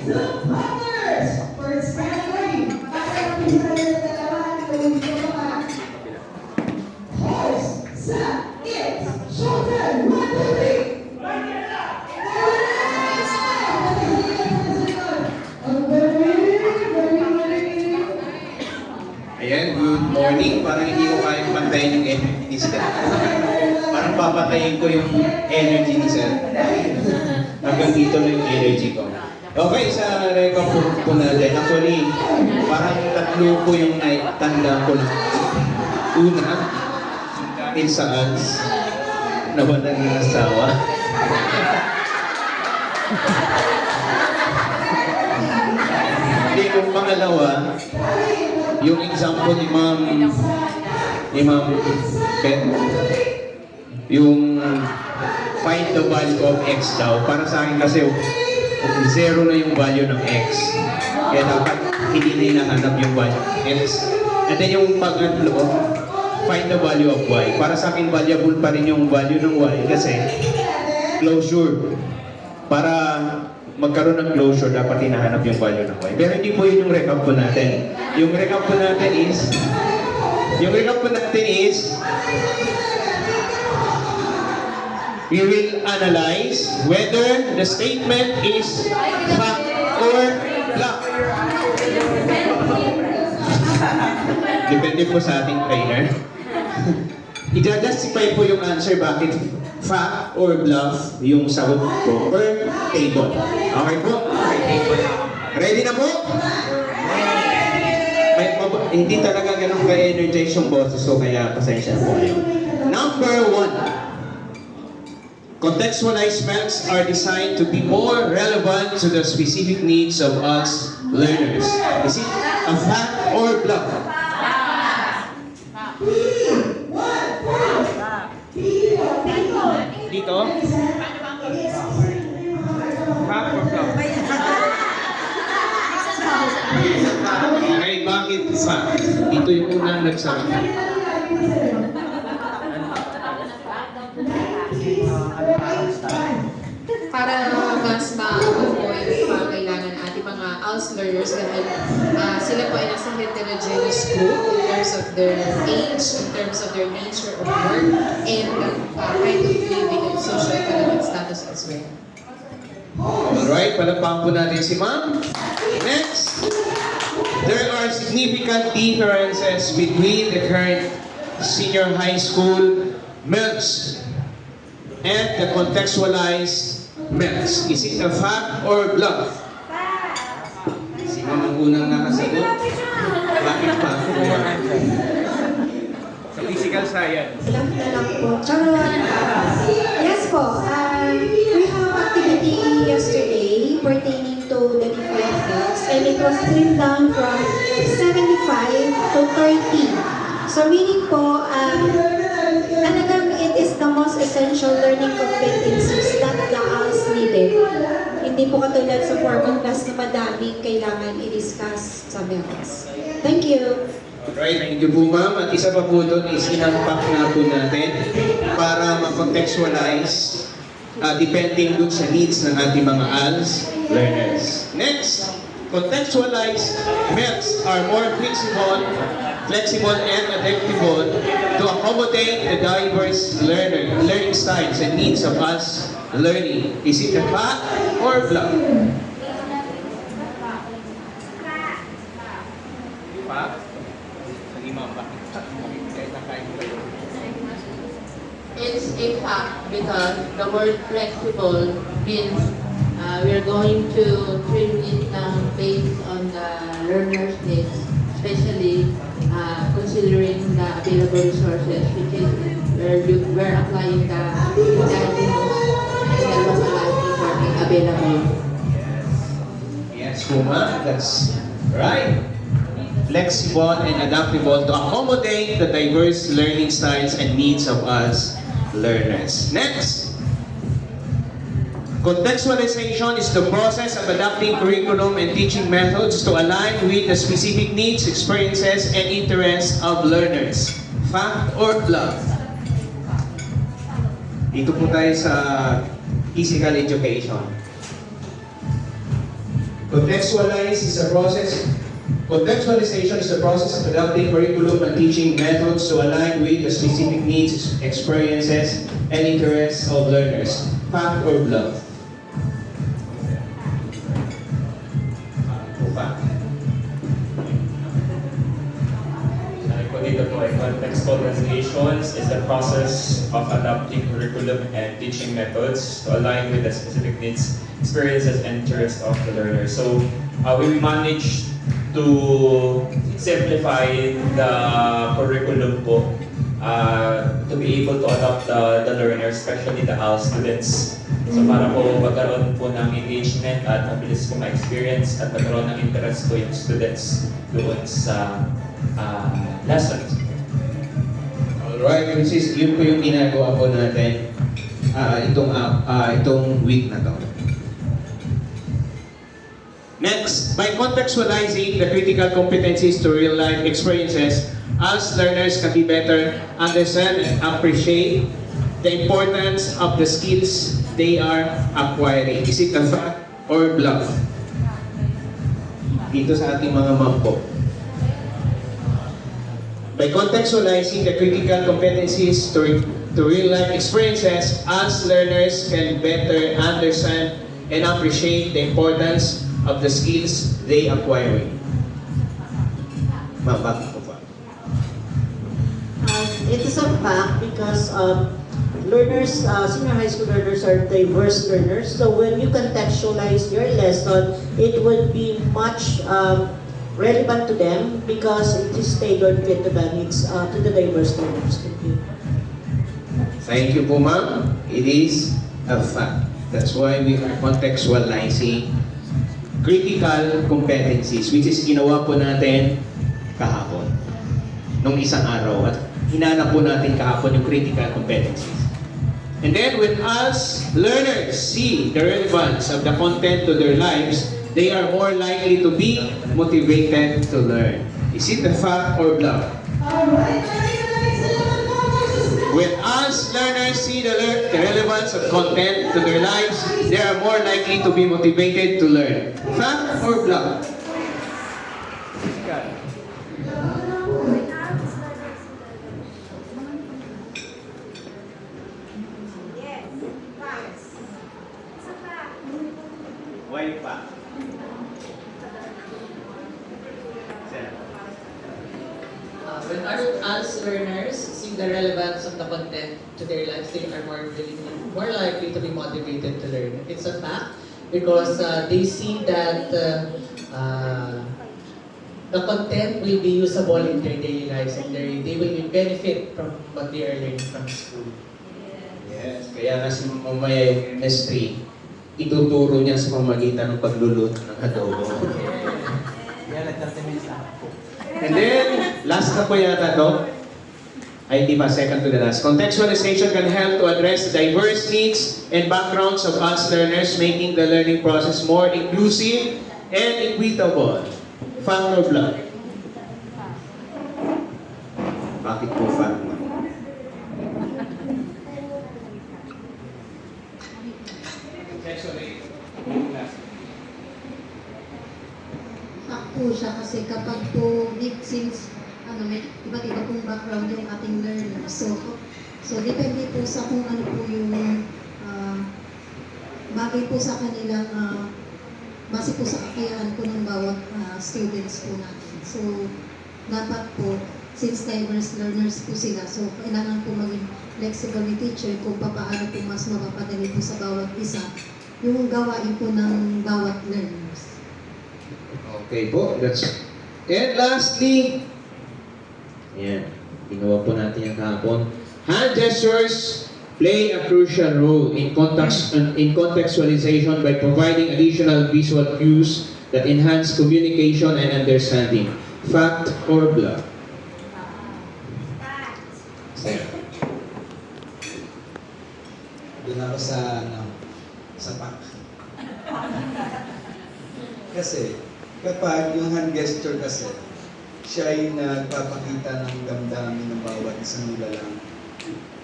Ayan, good morning. Parang hindi ko kayang pantayin yung energy ni Sir. Parang papatayin ko yung energy ni Sir. Hanggang dito na yung energy ko. Okay, sa recap po natin. Actually, parang tatlo po yung naitanda ko lang. Una, dahil sa ALS, nawalan ng asawa. Hindi, yung pangalawa, yung example ni Ma'am Ben, yung find the value of X daw. Para sa akin kasi, zero na yung value ng X. Kaya dapat hindi na hinahanap yung value ng X. And then yung pag-atlo, find the value of Y. Para sa akin, valuable pa rin yung value ng Y kasi closure. Para magkaroon ng closure, dapat hinahanap yung value ng Y. Pero hindi po yun yung recap po natin. Yung recap po natin is, we will analyze whether the statement is fact or bluff. Depende po sa ating trainer. I-justify po yung answer bakit fact or bluff yung sagot ko per table. Okay po? Ready na po? Hindi talaga ganun ka-energize yung boses, so kaya pasensya po kayo. Number 1. Contextualized MELCs are designed to be more relevant to the specific needs of us learners. Is it a fact or bluff? Dito? Fact or bluff? Okay, bakit fact? Dito yung unang nagsabi. Para mas ma-avoid pa kailangan ating mga ALS learners dahil sila po ay nasa heterogeneous group in terms of their age, in terms of their nature of work, and kind of living and socio-economic status as well. Alright, palagpakan po natin si Ma'am. Next, there are significant differences between the current senior high school MELCs and the contextualized MELCs. Is it a fact or bluff? Sino ang unang nakasagot? Bakit pa? Sa physical science. Bluff na lang po. Yes po. We have activity yesterday pertaining to the different MELCs, and it was trimmed down from 75 to 30. So meaning po, talagang it is the most essential learning competencies that the ALS needed. Hindi po katulad sa formal class na madaming kailangan i-discuss sa MELCs. Thank you. Alright, thank you po ma'am. At isa pa po doon is in-unpack na po natin para ma-contextualize depending doon sa needs ng ating mga ALS learners. Next, contextualized MELCs are more flexible and adaptable to accommodate the diverse learning styles and needs of us learning. Is it a fact or bluff? Fact? Sige ma'am, bakit? It's a fact because the word flexible means we're going to trim it down based on the learner's needs, especially considering the available resources, which is where we're applying the guidance and the localized reporting available. Yes, ma'am, that's right. Flexible and adaptable to accommodate the diverse learning styles and needs of us learners. Next, contextualization is the process of adapting curriculum and teaching methods to align with the specific needs, experiences, and interests of learners. Fact or bluff? Dito po tayo sa physical education. Contextualization is the process of adapting curriculum and teaching methods to align with the specific needs, experiences, and interests of learners. Fact or bluff? Fact. Sabi ko dito po ay contextualizations is the process of adapting curriculum and teaching methods to align with the specific needs, experiences, and interests of the learner. So we managed to simplify the curriculum po to be able to adapt the learners, especially the ALS students. So para po magkaroon po ng engagement at mabilis po ma-experience at magkaroon ng interest po yung students doon sa lessons. Alright, which is yun po yung ginagawa po natin itong week na to. Next, by contextualizing the critical competencies to real-life experiences, ALS learners can be better understand and appreciate the importance of the skills they are acquiring. Is it a fact or bluff? Dito sa ating mga ma'am po. By contextualizing the critical competencies to real-life experiences, ALS learners can better understand and appreciate the importance of the skills they acquiring. Ma'am, bakit po ba? It is a fact because learners, senior high school learners are diverse learners. So when you contextualize your lesson, it would be much relevant to them because it is tailored to the needs to the diverse learners. Thank you. Thank you po, ma'am. It is a fact. That's why we are contextualizing critical competencies, which is ginawa po natin kahapon, nung isang araw. At hinanap po natin kahapon yung critical competencies. And then when us learners see the relevance of the content to their lives, they are more likely to be motivated to learn. Is it a fact or bluff? When us learners see the relevance of content to their lives, they are more likely to be motivated to learn. Fact or bluff? Why fact? When our ALS learners see the relevance of the content to their lives, they are more likely to be motivated to learn. It's a fact because they see that the content will be usable in their daily lives and they will benefit from what they are learning from school. Yes, kaya nga si mamaya yung chemistry, ituturo niya sa pamagitan ng pagluluto ng adobo. And then, last na po yata to. Ay, di ba? Second to the last. Contextualization can help to address the diverse needs and backgrounds of us learners, making the learning process more inclusive and equitable. Fact or bluff? Bakit po fact mo? Fact po siya kasi kapag po, since may iba't iba pong background yung ating learners. So depende po sa kung ano po yung bagay po sa kanilang base po sa kakayahan po ng bawat students po natin. So dapat po, since diverse learners po sila, so kailangan po maging flexible ni teacher kung paano po mas mapapadali po sa bawat isa yung gawain po ng bawat learners. Okay po, and lastly, yan, ginawa po natin yung kahapon. Hand gestures play a crucial role in contextualization by providing additional visual cues that enhance communication and understanding. Fact or bluff? Fact. Doon ako sa fact. Kasi, kapag yung hand gesture kasi, siya ay nagpapakita ng damdamin ng bawat isang nilalang.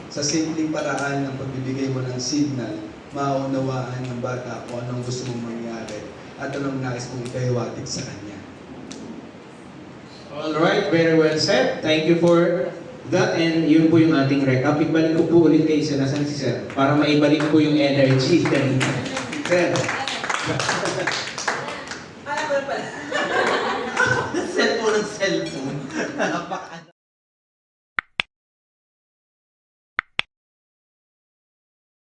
Sa simpleng paraan ng pagbibigay mo ng signal, maunawaan ng bata kung anong gusto mong mangyari. at anong nais mong ikahiwatig sa kanya. Alright, very well said. Thank you for that, and yun po yung ating recap. Ibalik ko po ulit kay Sir, nasan si Sir? Para maibalik po yung energy kanina. Sir.